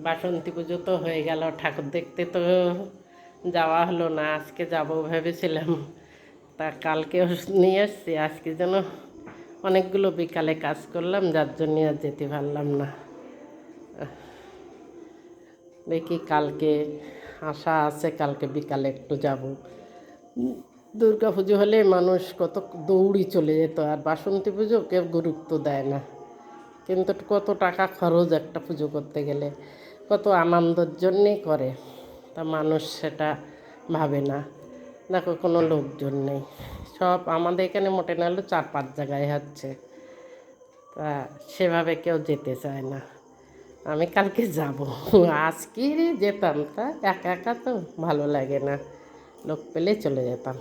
বাসন্তী পুজো তো হয়ে গেল, ঠাকুর দেখতে তো যাওয়া হলো না। আজকে যাব ভেবেছিলাম, তা কালকেও নিয়ে এসছি। আজকে যেন অনেকগুলো বিকালে কাজ করলাম, যার জন্য আর যেতে পারলাম না। দেখি কালকে আশা আছে, কালকে বিকালে একটু যাব। দুর্গা পুজো হলে মানুষ কত দৌড়ি চলে যেত, আর বাসন্তী পুজো কেউ গুরুত্ব দেয় না। কিন্তু কত টাকা খরচ একটা পুজো করতে গেলে, কত আনন্দের জন্যেই করে, তা মানুষ সেটা ভাবে না। দেখো কোনো লোকজন নেই, সব আমাদের এখানে মোটে না হলেও 4-5 জায়গায় হচ্ছে, তা সেভাবে কেউ যেতে চায় না। আমি কালকে যাব, আজকে যেতাম, তা একা একা তো ভালো লাগে না, লোক পেলে চলে যেতাম।